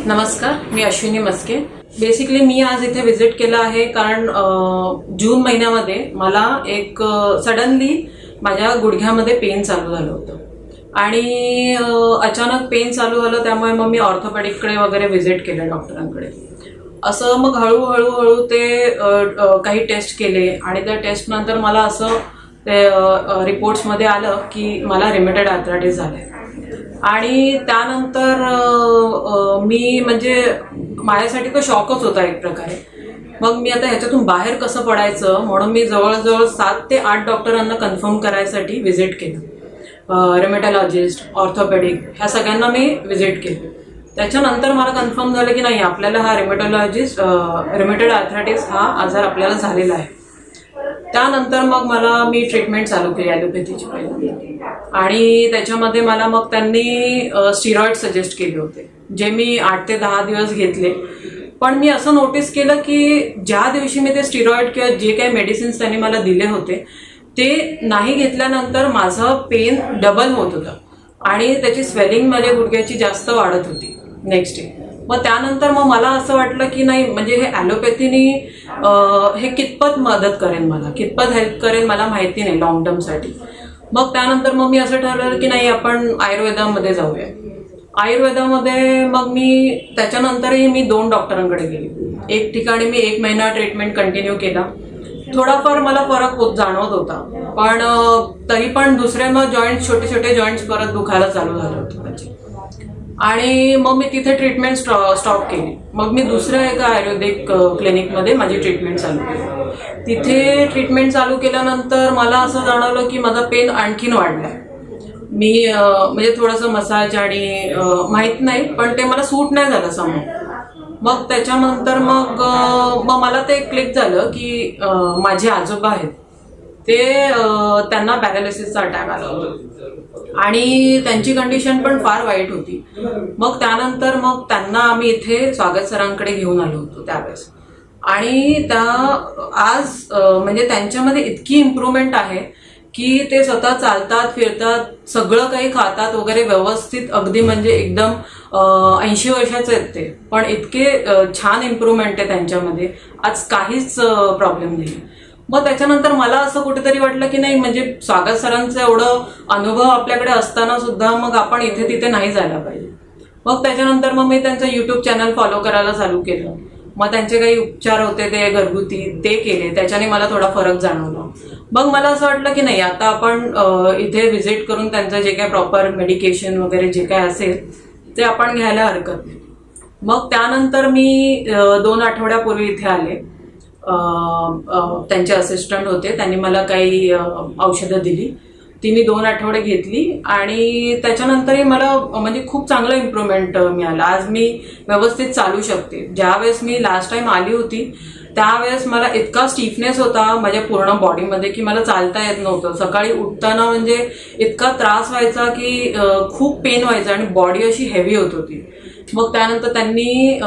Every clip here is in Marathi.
नमस्कार, मी अश्विनी मस्के। बेसिकली मी आज इथे विजिट केला आहे कारण जून महिन्यामध्ये मला एक सडनली माझ्या गुडघ्यामध्ये पेन चालू झालं होतं आणि अचानक पेन चालू झालं, त्यामुळे मग मी ऑर्थोपेडिककडे वगैरे विजिट केलं डॉक्टरांकडे। असं मग हळूहळू ते काही टेस्ट केले आणि त्या टेस्ट नंतर मला असं ते रिपोर्ट्समध्ये आलं की मला रिमेटेड आर्थरायटिस झालंय आणि त्यानंतर मी म्हणजे माझ्यासाठी तो शॉकच होता एक प्रकारे। मग मी आता ह्याच्यातून बाहेर कसं पडायचं म्हणून मी जवळजवळ 7 ते 8 डॉक्टरांना कन्फर्म करायसाठी विजिट केलं। रेमेटॉलॉजिस्ट, ऑर्थोपेडिक ह्या सगळ्यांना मी विजिट केलं। त्याच्यानंतर मला कन्फर्म झालं की नाही, आपल्याला हा रिमेटेड आर्थरायटिस हा आजार आपल्याला झालेला आहे। त्यानंतर मग मी ट्रीटमेंट चालू केली ॲलोपॅथीची पहिल्यांदा आणि त्याच्यामध्ये मला मग त्यांनी स्टिरॉइड सजेस्ट केले होते, जे मी 8 ते 10 दिवस घेतले। पण मी असं नोटीस केलं की ज्या दिवशी मी ते स्टिरॉइड किंवा जे काही मेडिसिन्स त्यांनी मला दिले होते ते नाही घेतल्यानंतर माझं पेन डबल होत होतं आणि त्याची स्वेलिंग माझ्या गुडघ्याची जास्त वाढत होती नेक्स्ट डे। मग त्यानंतर मग मला असं वाटलं की नाही, म्हणजे हे ॲलोपॅथीनी हे कितपत मदत करेल, मला कितपत हेल्प करेल मला माहिती नाही लॉंग टर्मसाठी। मग त्यानंतर मग मी असं ठरवलं की नाही, आपण आयुर्वेदामध्ये जाऊया। आयुर्वेदामध्ये मग मी त्याच्यानंतरही मी 2 डॉक्टरांकडे गेले। एक ठिकाणी मी 1 महिना ट्रीटमेंट कंटिन्यू केला, थोडाफार मला फरक जाणवत होता, पण तरी पण दुसरे मग छोटे छोटे जॉईंट्स परत दुखायला चालू झाले होते माझे आणि मग मी तिथे ट्रीटमेंट स्टॉप केली। मग मी दुसऱ्या एका आयुर्वेदिक क्लिनिकमध्ये माझी ट्रीटमेंट चालू केली। तिथे ट्रीटमेंट चालू केल्यानंतर मला असं जाणवलं की माझा पेन आणखीन वाढला। मी म्हणजे थोडंसं मसाज आणि माहित नाही, पण ते मला सूट नाही झालं समोर। मग त्याच्यानंतर मग मला ते क्लिक झालं की माझे आजोबा आहेत ते त्यांना पॅरालिसिसचा अटॅक आला होता आणि त्यांची कंडिशन पण फार वाईट होती। मग त्यानंतर मग त्यांना आम्ही इथे स्वागत सरांकडे घेऊन आलो होतो त्यावेळेस आणि आज म्हणजे त्यांच्यामध्ये इतकी इम्प्रूव्हमेंट आहे की ते स्वतः चालतात, फिरतात, सगळं काही खातात वगैरे व्यवस्थित, अगदी म्हणजे एकदम 80 वर्षाचे आहेत ते, पण इतके छान इम्प्रूव्हमेंट आहे त्यांच्यामध्ये, आज काहीच प्रॉब्लेम नाही। मग त्याच्यानंतर मला असं कुठेतरी वाटलं की नाही, म्हणजे स्वागत सरांचं एवढं अनुभव आपल्याकडे असताना सुद्धा मग आपण इथे तिथे नाही जायला पाहिजे। मग त्याच्यानंतर मग मी त्यांचं YouTube चॅनल फॉलो करायला चालू केलं। मग त्यांचे काही उपचार होते ते घरगुती ते केले, त्याच्याने मला थोडा फरक जाणवला। मग मला असं वाटलं की नाही, आता आपण इथे व्हिजिट करून त्यांचं जे काही प्रॉपर मेडिकेशन वगैरे जे काय असेल ते आपण घ्यायला हरकत नाही। मग त्यानंतर मी 2 आठवड्यापूर्वी इथे आले। त्यांचे असिस्टंट होते, त्यांनी मला काही औषधं दिली, ती मी 2 आठवडे घेतली आणि त्याच्यानंतरही मला म्हणजे खूप चांगलं इम्प्रूव्हमेंट मिळालं। आज मी व्यवस्थित चालू शकते। ज्यावेळेस मी लास्ट टाइम आली होती त्यावेळेस मला इतका स्टिफनेस होता माझ्या पूर्ण बॉडीमध्ये की मला चालता येत नव्हतं। सकाळी उठताना म्हणजे इतका त्रास व्हायचा की खूप पेन व्हायचा आणि बॉडी अशी हेवी होत होती। मग त्यानंतर त्यांनी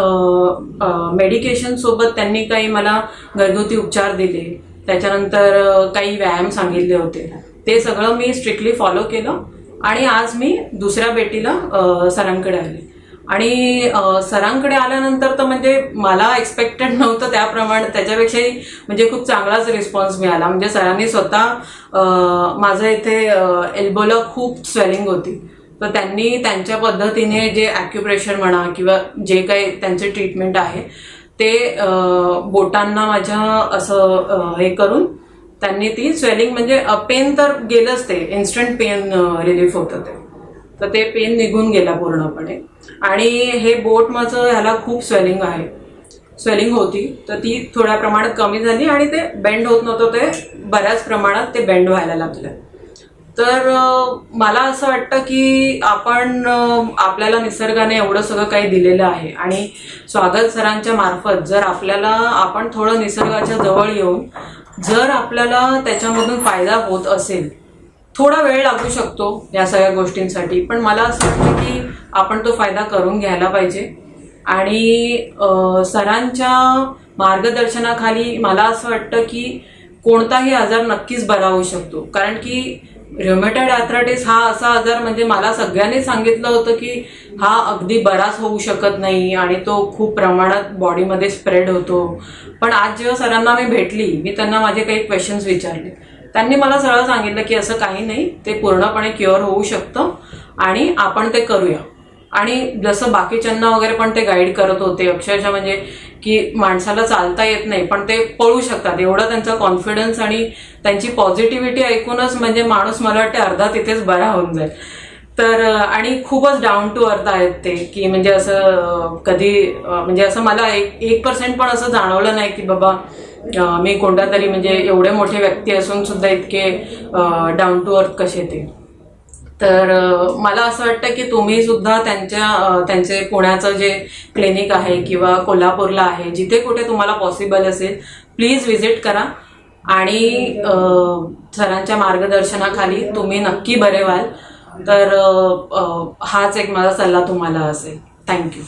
मेडिकेशन सोबत त्यांनी काही मला घरगुती उपचार दिले, त्याच्यानंतर काही व्यायाम सांगितले होते, ते सगळं मी स्ट्रिक्टली फॉलो केलं आणि आज मी दुसऱ्या भेटीला सरांकडे आले आणि सरांकडे आल्यानंतर तर म्हणजे मला एक्सपेक्टेड नव्हतं त्याप्रमाणे, त्याच्यापेक्षाही म्हणजे खूप चांगलाच रिस्पॉन्स मिळाला। म्हणजे सरांनी स्वतः माझं इथे एल्बोला खूप स्वेलिंग होती, तर त्यांनी त्यांच्या पद्धतीने जे ॲक्युप्रेशर म्हणा किंवा जे काही त्यांचे ट्रीटमेंट आहे ते बोटांना माझ्या असं हे करून त्यांनी ती स्वेलिंग, म्हणजे पेन तर गेलंच, ते इन्स्टंट पेन रिलीफ होतं ते, तर ते पेन निघून गेला पूर्णपणे। आणि हे बोट माझं ह्याला खूप स्वेलिंग होती, तर ती थोड्या प्रमाणात कमी झाली आणि ते बेंड होत नव्हतं, ते बऱ्याच प्रमाणात ते बेंड व्हायला लागलं। तर मला असं वाटतं की आपल्याला निसर्गाने एवढं सगळं काही दिलेलं आहे आणि स्वागत सरांच्या मार्फत जर आपण थोडं निसर्गाच्या जवळ येऊन जर आपल्याला त्याच्यामधून फायदा होत असेल, थोडा वेळ लागू शकतो या सगळ्या गोष्टींसाठी, पण मला असं वाटतं की आपण तो फायदा करून घ्यायला पाहिजे। आणि सरांच्या मार्गदर्शनाखाली मला असं वाटतं की कोणताही आजार नक्कीच बरा होऊ शकतो, कारण की ऱ्युमेटॉइड आर्थरायटिस हा असा आजार म्हणजे मला सगळ्यांनी सांगितलं होतं की हा अगदी बराच होऊ शकत नाही आणि तो खूप प्रमाणात बॉडीमध्ये स्प्रेड होतो. पण आज जेव्हा सरांना मी भेटली, मी त्यांना माझे काही क्वेश्चन्स विचारले, त्यांनी मला सरळ सांगितलं की असं काही नाही, ते पूर्णपणे क्युअर होऊ शकतं आणि आपण ते करूया. आणि जसं बाकीच्यांना वगैरे पण ते गाईड करत होते अक्षरशः, म्हणजे की माणसाला चालता येत नाही पण ते पळू शकतात, एवढा त्यांचा कॉन्फिडन्स आणि त्यांची पॉझिटिव्हिटी ऐकूनच म्हणजे माणूस मला वाटतं अर्धा तिथेच बरा होऊन जाईल. तर आणि खूपच डाऊन टू अर्थ आहेत ते, की म्हणजे असं कधी म्हणजे असं मला 1% पण असं जाणवलं नाही की बाबा मी कोणत्या तरी म्हणजे एवढे मोठे व्यक्ती असून सुद्धा इतके डाऊन टू अर्थ कसे ते. तर मला असं वाटतं की तुम्ही सुद्धा त्यांचे पुण्याचं जे क्लिनिक आहे किंवा कोल्हापूरला आहे, जिथे कुठे तुम्हाला पॉसिबल असेल प्लीज व्हिजिट करा आणि सरांच्या मार्गदर्शनाखाली तुम्ही नक्की बरे व्हाल. तर हाच एक माझा सल्ला तुम्हाला असेल. थँक्यू.